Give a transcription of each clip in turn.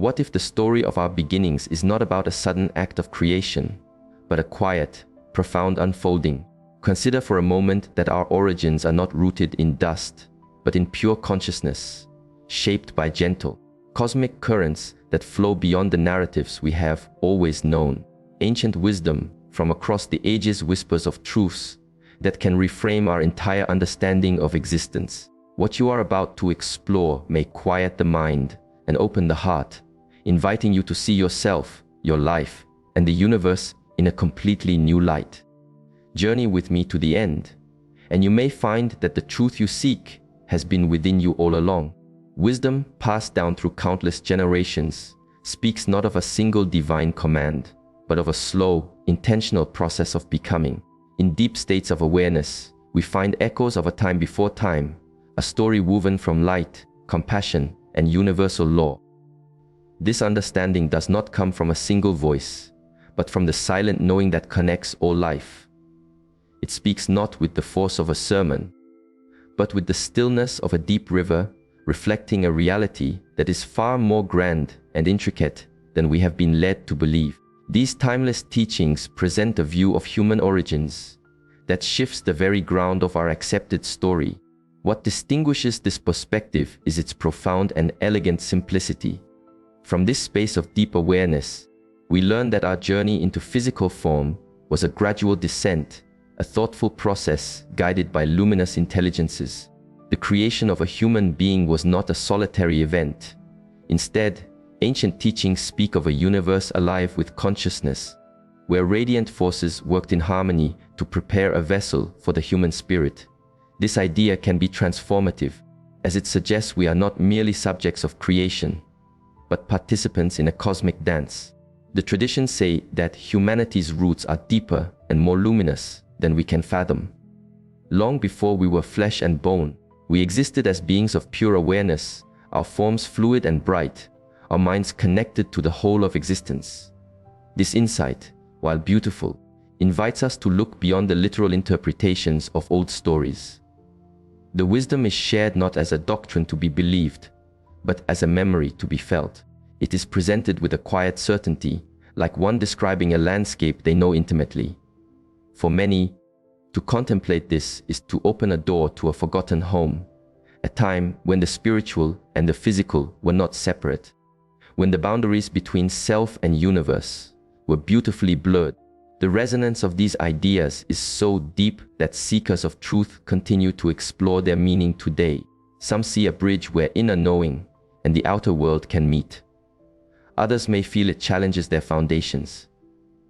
What if the story of our beginnings is not about a sudden act of creation, but a quiet, profound unfolding? Consider for a moment that our origins are not rooted in dust, but in pure consciousness, shaped by gentle, cosmic currents that flow beyond the narratives we have always known. Ancient wisdom from across the ages whispers of truths that can reframe our entire understanding of existence. What you are about to explore may quiet the mind and open the heart, inviting you to see yourself, your life, and the universe in a completely new light. Journey with me to the end, and you may find that the truth you seek has been within you all along. Wisdom passed down through countless generations speaks not of a single divine command, but of a slow, intentional process of becoming. In deep states of awareness, we find echoes of a time before time, a story woven from light, compassion, and universal law. This understanding does not come from a single voice, but from the silent knowing that connects all life. It speaks not with the force of a sermon, but with the stillness of a deep river, reflecting a reality that is far more grand and intricate than we have been led to believe. These timeless teachings present a view of human origins that shifts the very ground of our accepted story. What distinguishes this perspective is its profound and elegant simplicity. From this space of deep awareness, we learn that our journey into physical form was a gradual descent, a thoughtful process guided by luminous intelligences. The creation of a human being was not a solitary event. Instead, ancient teachings speak of a universe alive with consciousness, where radiant forces worked in harmony to prepare a vessel for the human spirit. This idea can be transformative, as it suggests we are not merely subjects of creation, but participants in a cosmic dance. The traditions say that humanity's roots are deeper and more luminous than we can fathom. Long before we were flesh and bone, we existed as beings of pure awareness, our forms fluid and bright, our minds connected to the whole of existence. This insight, while beautiful, invites us to look beyond the literal interpretations of old stories. The wisdom is shared not as a doctrine to be believed, but as a memory to be felt. It is presented with a quiet certainty, like one describing a landscape they know intimately. For many, to contemplate this is to open a door to a forgotten home, a time when the spiritual and the physical were not separate, when the boundaries between self and universe were beautifully blurred. The resonance of these ideas is so deep that seekers of truth continue to explore their meaning today. Some see a bridge where inner knowing and the outer world can meet. Others may feel it challenges their foundations.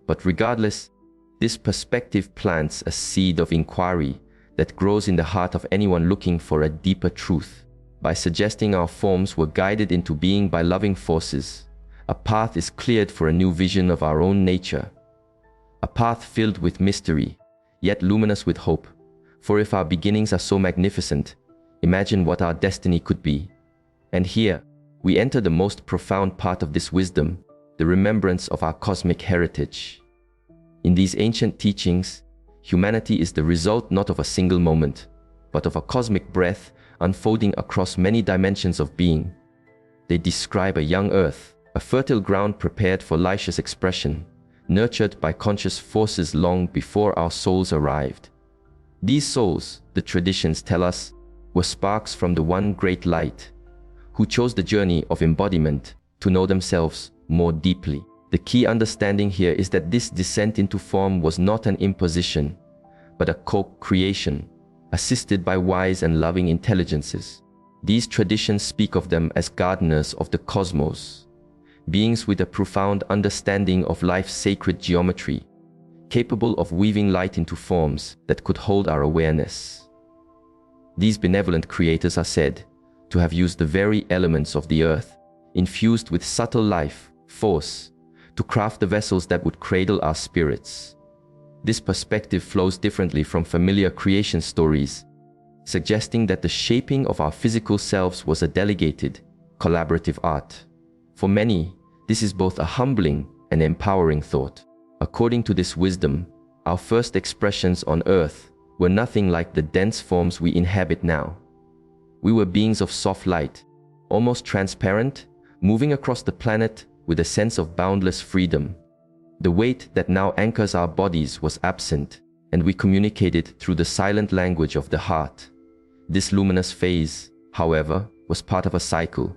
But regardless, this perspective plants a seed of inquiry that grows in the heart of anyone looking for a deeper truth. By suggesting our forms were guided into being by loving forces, a path is cleared for a new vision of our own nature. A path filled with mystery, yet luminous with hope. For if our beginnings are so magnificent, imagine what our destiny could be. And here, we enter the most profound part of this wisdom, the remembrance of our cosmic heritage. In these ancient teachings, humanity is the result not of a single moment, but of a cosmic breath unfolding across many dimensions of being. They describe a young earth, a fertile ground prepared for luscious expression, nurtured by conscious forces long before our souls arrived. These souls, the traditions tell us, were sparks from the one great light, who chose the journey of embodiment to know themselves more deeply. The key understanding here is that this descent into form was not an imposition, but a co-creation, assisted by wise and loving intelligences. These traditions speak of them as gardeners of the cosmos, beings with a profound understanding of life's sacred geometry, capable of weaving light into forms that could hold our awareness. These benevolent creators are said to have used the very elements of the earth, infused with subtle life, force, to craft the vessels that would cradle our spirits. This perspective flows differently from familiar creation stories, suggesting that the shaping of our physical selves was a delegated, collaborative art. For many, this is both a humbling and empowering thought. According to this wisdom, our first expressions on earth were nothing like the dense forms we inhabit now. We were beings of soft light, almost transparent, moving across the planet with a sense of boundless freedom. The weight that now anchors our bodies was absent, and we communicated through the silent language of the heart. This luminous phase, however, was part of a cycle.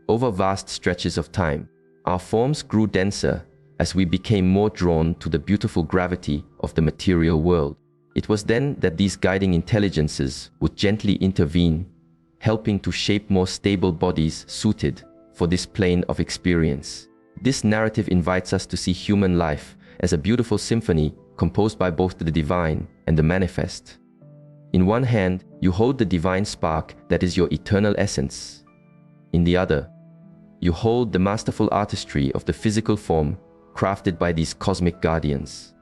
Over vast stretches of time, our forms grew denser as we became more drawn to the beautiful gravity of the material world. It was then that these guiding intelligences would gently intervene, helping to shape more stable bodies suited for this plane of experience. This narrative invites us to see human life as a beautiful symphony composed by both the divine and the manifest. In one hand, you hold the divine spark that is your eternal essence. In the other, you hold the masterful artistry of the physical form crafted by these cosmic guardians.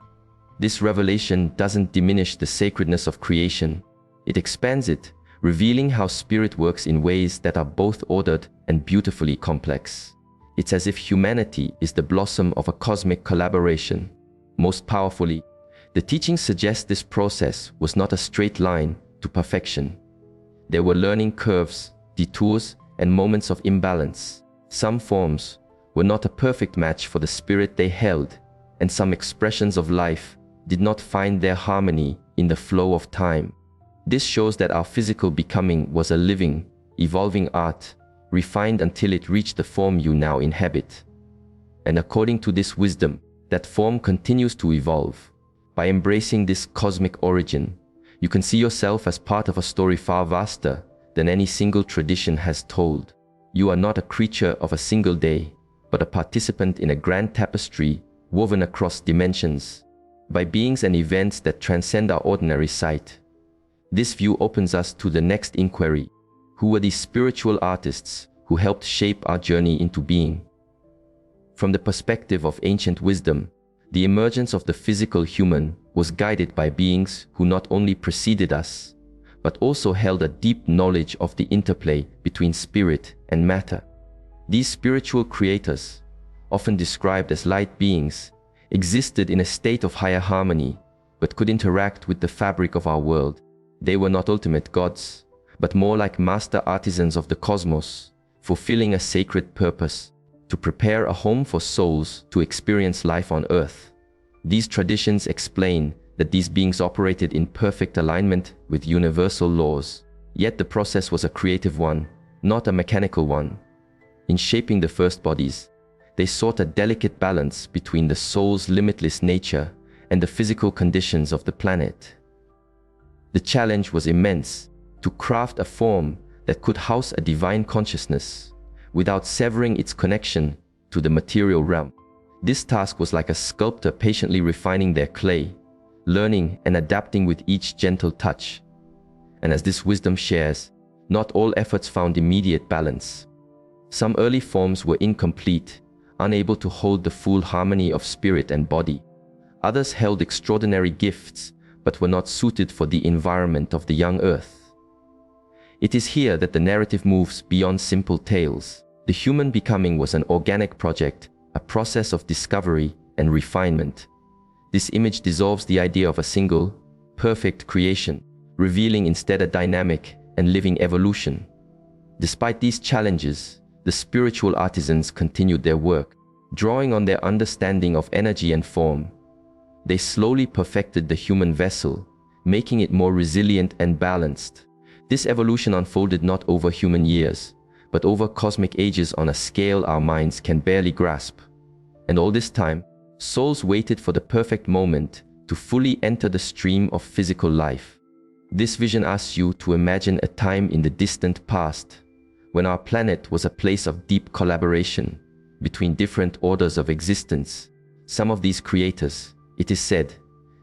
This revelation doesn't diminish the sacredness of creation. It expands it, revealing how spirit works in ways that are both ordered and beautifully complex. It's as if humanity is the blossom of a cosmic collaboration. Most powerfully, the teachings suggest this process was not a straight line to perfection. There were learning curves, detours, and moments of imbalance. Some forms were not a perfect match for the spirit they held, and some expressions of life did not find their harmony in the flow of time. This shows that our physical becoming was a living, evolving art, refined until it reached the form you now inhabit. And according to this wisdom, that form continues to evolve. By embracing this cosmic origin, you can see yourself as part of a story far vaster than any single tradition has told. You are not a creature of a single day, but a participant in a grand tapestry woven across dimensions, by beings and events that transcend our ordinary sight. This view opens us to the next inquiry. Who were these spiritual artists who helped shape our journey into being? From the perspective of ancient wisdom, the emergence of the physical human was guided by beings who not only preceded us, but also held a deep knowledge of the interplay between spirit and matter. These spiritual creators, often described as light beings, existed in a state of higher harmony, but could interact with the fabric of our world. They were not ultimate gods, but more like master artisans of the cosmos, fulfilling a sacred purpose, to prepare a home for souls to experience life on earth. These traditions explain that these beings operated in perfect alignment with universal laws, yet the process was a creative one, not a mechanical one. In shaping the first bodies, they sought a delicate balance between the soul's limitless nature and the physical conditions of the planet. The challenge was immense, to craft a form that could house a divine consciousness without severing its connection to the material realm. This task was like a sculptor patiently refining their clay, learning and adapting with each gentle touch. And as this wisdom shares, not all efforts found immediate balance. Some early forms were incomplete, unable to hold the full harmony of spirit and body. Others held extraordinary gifts, but were not suited for the environment of the young earth. It is here that the narrative moves beyond simple tales. The human becoming was an organic project, a process of discovery and refinement. This image dissolves the idea of a single, perfect creation, revealing instead a dynamic and living evolution. Despite these challenges, the spiritual artisans continued their work, drawing on their understanding of energy and form. They slowly perfected the human vessel, making it more resilient and balanced. This evolution unfolded not over human years, but over cosmic ages on a scale our minds can barely grasp. And all this time, souls waited for the perfect moment to fully enter the stream of physical life. This vision asks you to imagine a time in the distant past, when our planet was a place of deep collaboration between different orders of existence. Some of these creators, it is said,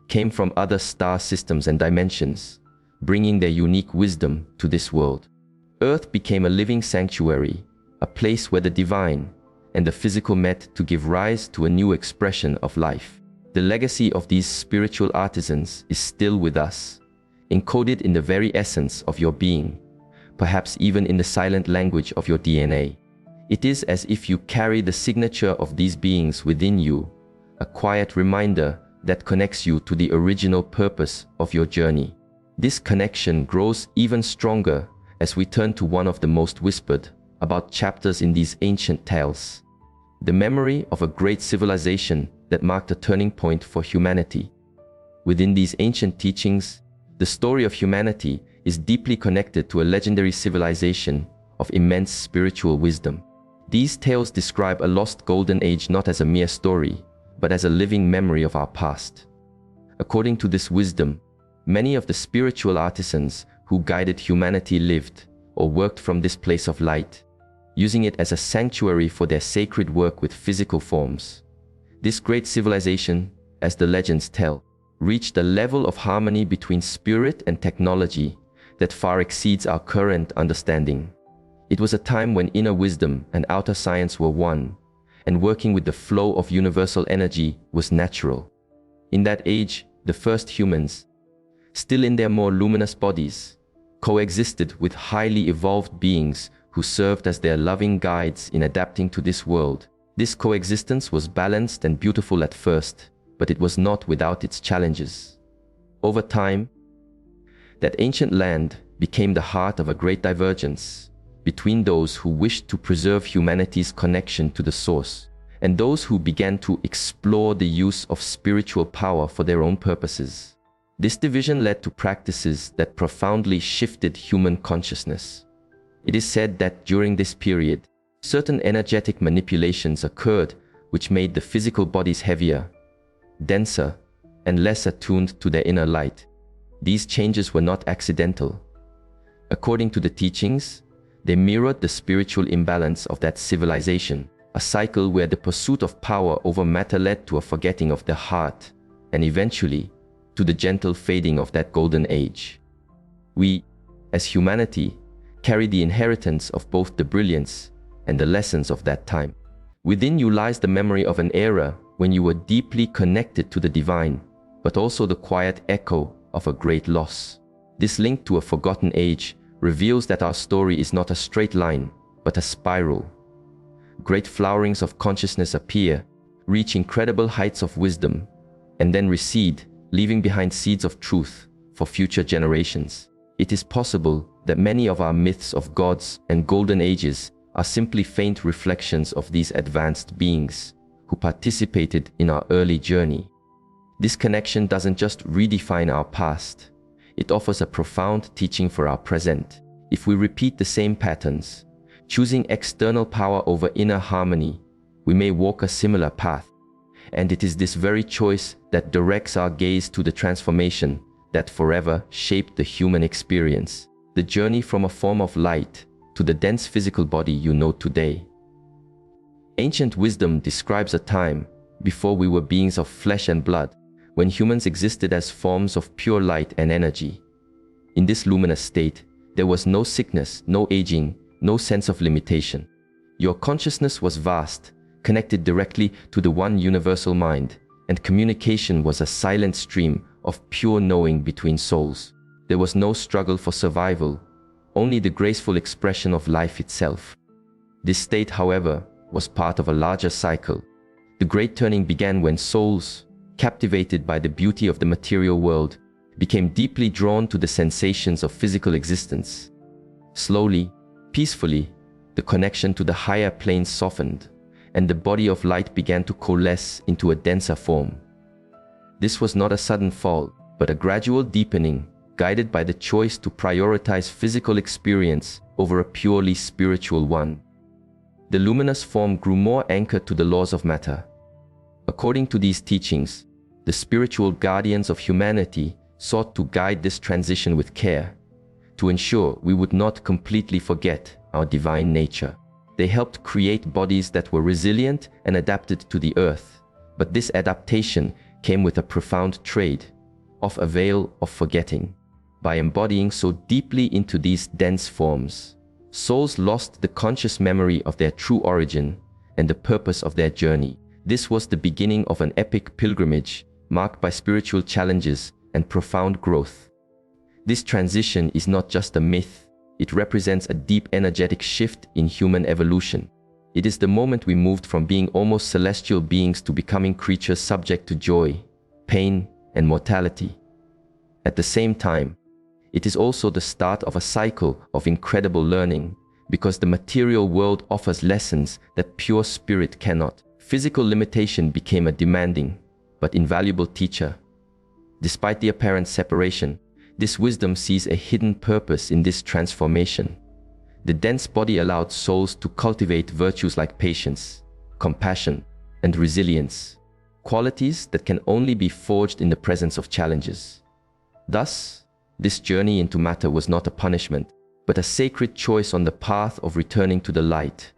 came from other star systems and dimensions, bringing their unique wisdom to this world. Earth became a living sanctuary, a place where the divine and the physical met to give rise to a new expression of life. The legacy of these spiritual artisans is still with us, encoded in the very essence of your being, perhaps even in the silent language of your DNA. It is as if you carry the signature of these beings within you, a quiet reminder that connects you to the original purpose of your journey. This connection grows even stronger as we turn to one of the most whispered about chapters in these ancient tales. The memory of a great civilization that marked a turning point for humanity. Within these ancient teachings, the story of humanity is deeply connected to a legendary civilization of immense spiritual wisdom. These tales describe a lost golden age not as a mere story, but as a living memory of our past. According to this wisdom, many of the spiritual artisans who guided humanity lived or worked from this place of light, using it as a sanctuary for their sacred work with physical forms. This great civilization, as the legends tell, reached a level of harmony between spirit and technology that far exceeds our current understanding. It was a time when inner wisdom and outer science were one, and working with the flow of universal energy was natural. In that age, the first humans, still in their more luminous bodies, coexisted with highly evolved beings who served as their loving guides in adapting to this world. This coexistence was balanced and beautiful at first, but it was not without its challenges. Over time, that ancient land became the heart of a great divergence between those who wished to preserve humanity's connection to the source and those who began to explore the use of spiritual power for their own purposes. This division led to practices that profoundly shifted human consciousness. It is said that during this period, certain energetic manipulations occurred which made the physical bodies heavier, denser, and less attuned to their inner light. These changes were not accidental. According to the teachings, they mirrored the spiritual imbalance of that civilization, a cycle where the pursuit of power over matter led to a forgetting of the heart, and eventually, to the gentle fading of that golden age. We, as humanity, carry the inheritance of both the brilliance and the lessons of that time. Within you lies the memory of an era when you were deeply connected to the divine, but also the quiet echo of a great loss. This link to a forgotten age reveals that our story is not a straight line, but a spiral. Great flowerings of consciousness appear, reach incredible heights of wisdom, and then recede, leaving behind seeds of truth for future generations. It is possible that many of our myths of gods and golden ages are simply faint reflections of these advanced beings who participated in our early journey. This connection doesn't just redefine our past, it offers a profound teaching for our present. If we repeat the same patterns, choosing external power over inner harmony, we may walk a similar path. And it is this very choice that directs our gaze to the transformation that forever shaped the human experience, the journey from a form of light to the dense physical body you know today. Ancient wisdom describes a time before we were beings of flesh and blood, when humans existed as forms of pure light and energy. In this luminous state, there was no sickness, no aging, no sense of limitation. Your consciousness was vast, connected directly to the one universal mind, and communication was a silent stream of pure knowing between souls. There was no struggle for survival, only the graceful expression of life itself. This state, however, was part of a larger cycle. The great turning began when souls, captivated by the beauty of the material world, became deeply drawn to the sensations of physical existence. Slowly, peacefully, the connection to the higher planes softened, and the body of light began to coalesce into a denser form. This was not a sudden fall, but a gradual deepening, guided by the choice to prioritize physical experience over a purely spiritual one. The luminous form grew more anchored to the laws of matter. According to these teachings, the spiritual guardians of humanity sought to guide this transition with care, to ensure we would not completely forget our divine nature. They helped create bodies that were resilient and adapted to the earth, but this adaptation came with a profound trade of a veil of forgetting. By embodying so deeply into these dense forms, souls lost the conscious memory of their true origin and the purpose of their journey. This was the beginning of an epic pilgrimage marked by spiritual challenges and profound growth. This transition is not just a myth, it represents a deep energetic shift in human evolution. It is the moment we moved from being almost celestial beings to becoming creatures subject to joy, pain, and mortality. At the same time, it is also the start of a cycle of incredible learning, because the material world offers lessons that pure spirit cannot. Physical limitation became a demanding but invaluable teacher. Despite the apparent separation, this wisdom sees a hidden purpose in this transformation. The dense body allowed souls to cultivate virtues like patience, compassion, and resilience, qualities that can only be forged in the presence of challenges. Thus, this journey into matter was not a punishment, but a sacred choice on the path of returning to the light.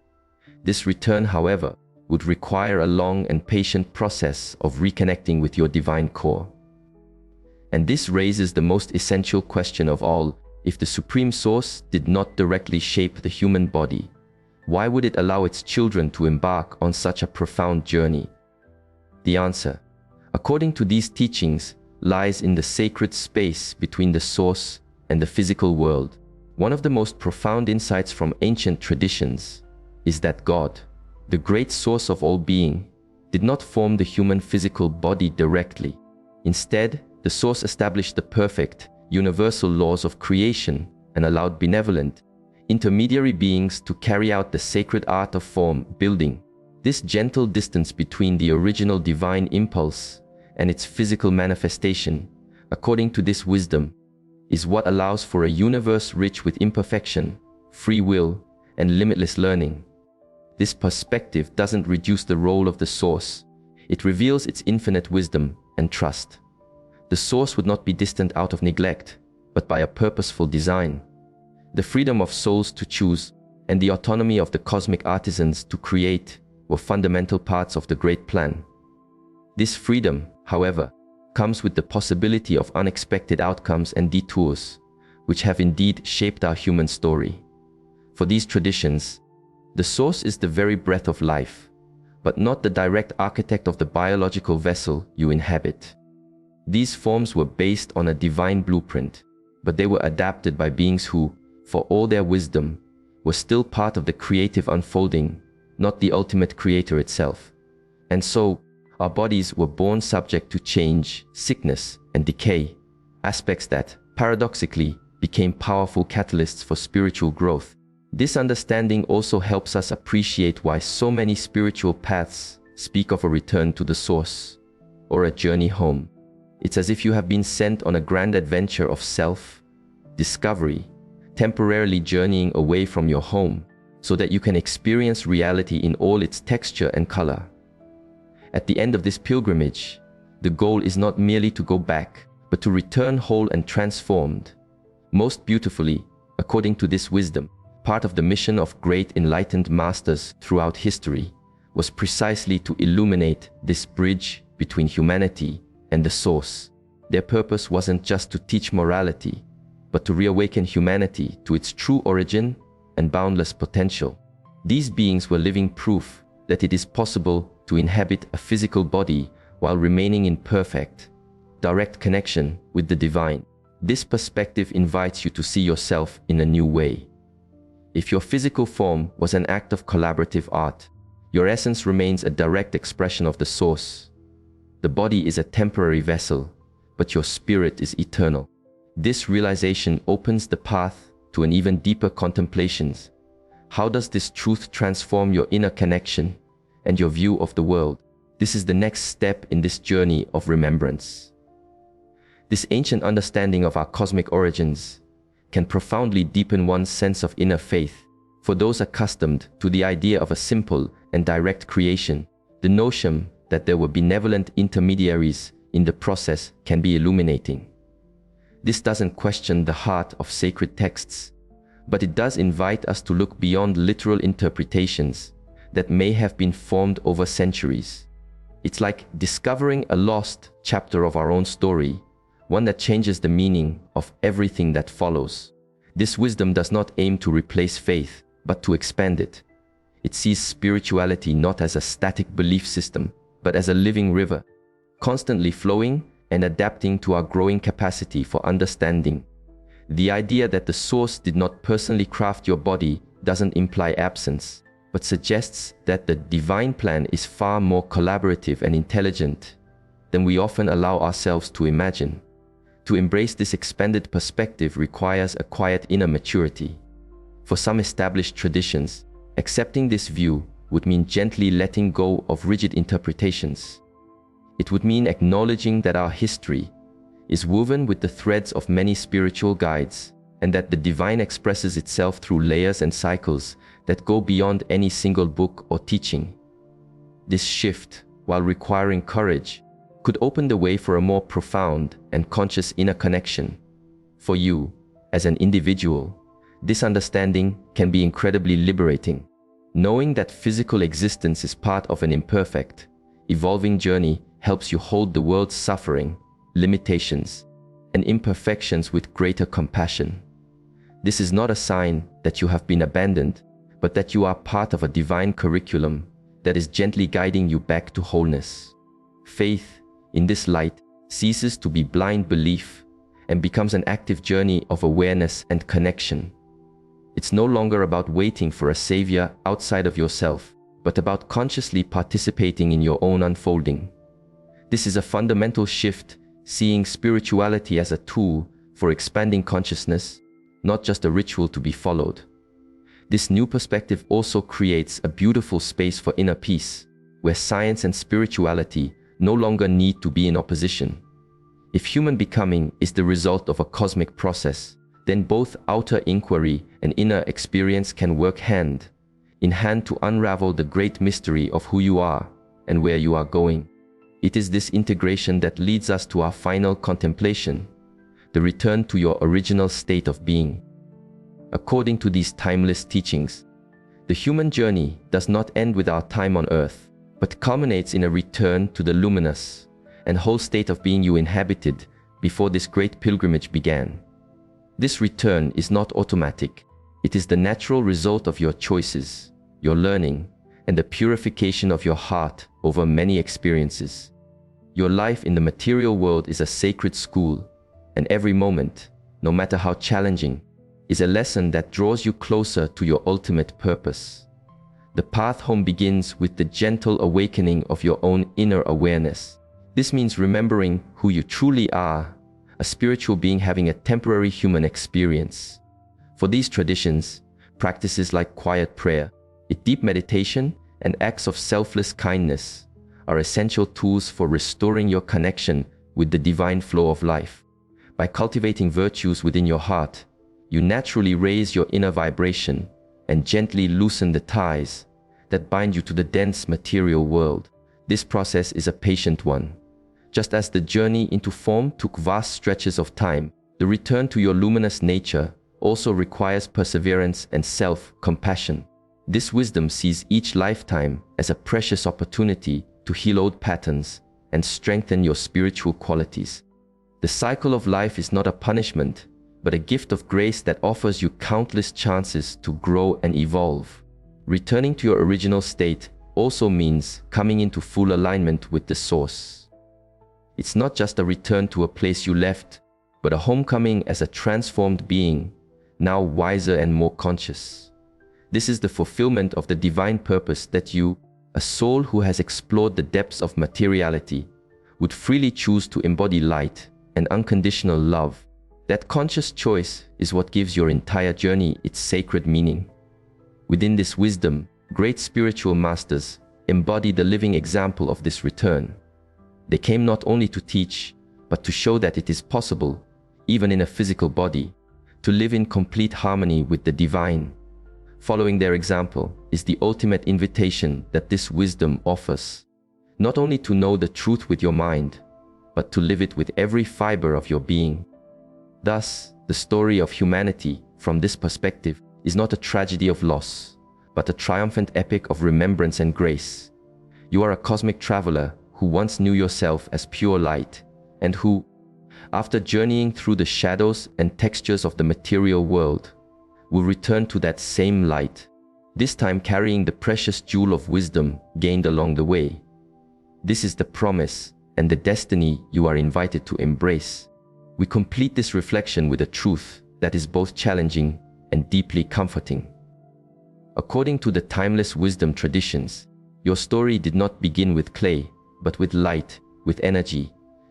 This return, however, would require a long and patient process of reconnecting with your divine core. And this raises the most essential question of all: if the Supreme Source did not directly shape the human body, why would it allow its children to embark on such a profound journey? The answer, according to these teachings, lies in the sacred space between the Source and the physical world. One of the most profound insights from ancient traditions is that God, the great source of all being, did not form the human physical body directly. Instead, the Source established the perfect, universal laws of creation and allowed benevolent, intermediary beings to carry out the sacred art of form building. This gentle distance between the original divine impulse and its physical manifestation, according to this wisdom, is what allows for a universe rich with imperfection, free will, and limitless learning. This perspective doesn't reduce the role of the Source. It reveals its infinite wisdom and trust. The Source would not be distant out of neglect, but by a purposeful design. The freedom of souls to choose and the autonomy of the cosmic artisans to create were fundamental parts of the great plan. This freedom, however, comes with the possibility of unexpected outcomes and detours, which have indeed shaped our human story. For these traditions, the Source is the very breath of life, but not the direct architect of the biological vessel you inhabit. These forms were based on a divine blueprint, but they were adapted by beings who, for all their wisdom, were still part of the creative unfolding, not the ultimate creator itself. And so, our bodies were born subject to change, sickness, and decay, aspects that, paradoxically, became powerful catalysts for spiritual growth. This understanding also helps us appreciate why so many spiritual paths speak of a return to the Source, or a journey home. It's as if you have been sent on a grand adventure of self-discovery, temporarily journeying away from your home, so that you can experience reality in all its texture and color. At the end of this pilgrimage, the goal is not merely to go back, but to return whole and transformed. Most beautifully, according to this wisdom, part of the mission of great enlightened masters throughout history was precisely to illuminate this bridge between humanity and the Source. Their purpose wasn't just to teach morality, but to reawaken humanity to its true origin and boundless potential. These beings were living proof that it is possible to inhabit a physical body while remaining in perfect, direct connection with the divine. This perspective invites you to see yourself in a new way. If your physical form was an act of collaborative art, your essence remains a direct expression of the Source. The body is a temporary vessel, but your spirit is eternal. This realization opens the path to an even deeper contemplations. How does this truth transform your inner connection and your view of the world? This is the next step in this journey of remembrance. This ancient understanding of our cosmic origins can profoundly deepen one's sense of inner faith. For those accustomed to the idea of a simple and direct creation, the notion that there were benevolent intermediaries in the process can be illuminating. This doesn't question the heart of sacred texts, but it does invite us to look beyond literal interpretations that may have been formed over centuries. It's like discovering a lost chapter of our own story, one that changes the meaning of everything that follows. This wisdom does not aim to replace faith, but to expand it. It sees spirituality not as a static belief system, but as a living river, constantly flowing and adapting to our growing capacity for understanding. The idea that the Source did not personally craft your body doesn't imply absence, but suggests that the divine plan is far more collaborative and intelligent than we often allow ourselves to imagine. To embrace this expanded perspective requires a quiet inner maturity. For some established traditions, accepting this view would mean gently letting go of rigid interpretations. It would mean acknowledging that our history is woven with the threads of many spiritual guides, and that the divine expresses itself through layers and cycles that go beyond any single book or teaching. This shift, while requiring courage, could open the way for a more profound and conscious inner connection. For you, as an individual, this understanding can be incredibly liberating. Knowing that physical existence is part of an imperfect, evolving journey helps you hold the world's suffering, limitations, and imperfections with greater compassion. This is not a sign that you have been abandoned, but that you are part of a divine curriculum that is gently guiding you back to wholeness. Faith, in this light, ceases to be blind belief and becomes an active journey of awareness and connection. It's no longer about waiting for a savior outside of yourself, but about consciously participating in your own unfolding. This is a fundamental shift, seeing spirituality as a tool for expanding consciousness, not just a ritual to be followed. This new perspective also creates a beautiful space for inner peace, where science and spirituality no longer need to be in opposition. If human becoming is the result of a cosmic process, then both outer inquiry and inner experience can work hand in hand to unravel the great mystery of who you are and where you are going. It is this integration that leads us to our final contemplation, the return to your original state of being. According to these timeless teachings, the human journey does not end with our time on earth, but culminates in a return to the luminous and whole state of being you inhabited before this great pilgrimage began. This return is not automatic. It is the natural result of your choices, your learning, and the purification of your heart over many experiences. Your life in the material world is a sacred school, and every moment, no matter how challenging, is a lesson that draws you closer to your ultimate purpose. The path home begins with the gentle awakening of your own inner awareness. This means remembering who you truly are, a spiritual being having a temporary human experience. For these traditions, practices like quiet prayer, deep meditation, and acts of selfless kindness are essential tools for restoring your connection with the divine flow of life. By cultivating virtues within your heart, you naturally raise your inner vibration and gently loosen the ties that bind you to the dense material world. This process is a patient one. Just as the journey into form took vast stretches of time, the return to your luminous nature also requires perseverance and self-compassion. This wisdom sees each lifetime as a precious opportunity to heal old patterns and strengthen your spiritual qualities. The cycle of life is not a punishment, but a gift of grace that offers you countless chances to grow and evolve. Returning to your original state also means coming into full alignment with the source. It's not just a return to a place you left, but a homecoming as a transformed being, now wiser and more conscious. This is the fulfillment of the divine purpose that you, a soul who has explored the depths of materiality, would freely choose to embody light and unconditional love. That conscious choice is what gives your entire journey its sacred meaning. Within this wisdom, great spiritual masters embody the living example of this return. They came not only to teach, but to show that it is possible, even in a physical body, to live in complete harmony with the divine. Following their example is the ultimate invitation that this wisdom offers, not only to know the truth with your mind, but to live it with every fiber of your being. Thus, the story of humanity, from this perspective, is not a tragedy of loss, but a triumphant epic of remembrance and grace. You are a cosmic traveler who once knew yourself as pure light, and who, after journeying through the shadows and textures of the material world, will return to that same light, this time carrying the precious jewel of wisdom gained along the way. This is the promise and the destiny you are invited to embrace. We complete this reflection with a truth that is both challenging and deeply comforting. According to the timeless wisdom traditions, your story did not begin with clay, but with light, with energy,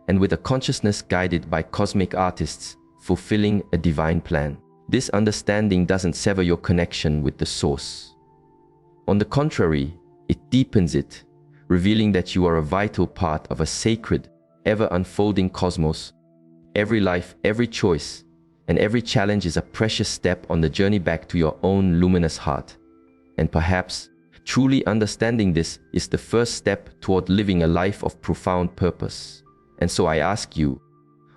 and with a consciousness guided by cosmic artists fulfilling a divine plan. This understanding doesn't sever your connection with the source. On the contrary, it deepens it, revealing that you are a vital part of a sacred, ever-unfolding cosmos. Every life, every choice, and every challenge is a precious step on the journey back to your own luminous heart. And perhaps, truly understanding this is the first step toward living a life of profound purpose. And so I ask you,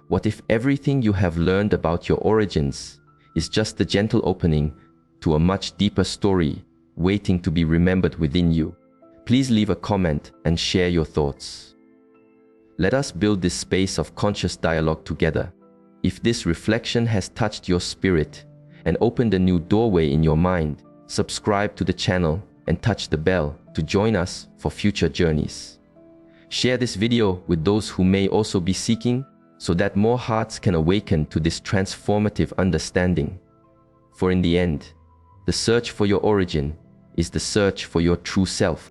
what if everything you have learned about your origins is just the gentle opening to a much deeper story waiting to be remembered within you? Please leave a comment and share your thoughts. Let us build this space of conscious dialogue together. If this reflection has touched your spirit and opened a new doorway in your mind, subscribe to the channel and touch the bell to join us for future journeys. Share this video with those who may also be seeking, so that more hearts can awaken to this transformative understanding. For in the end, the search for your origin is the search for your true self.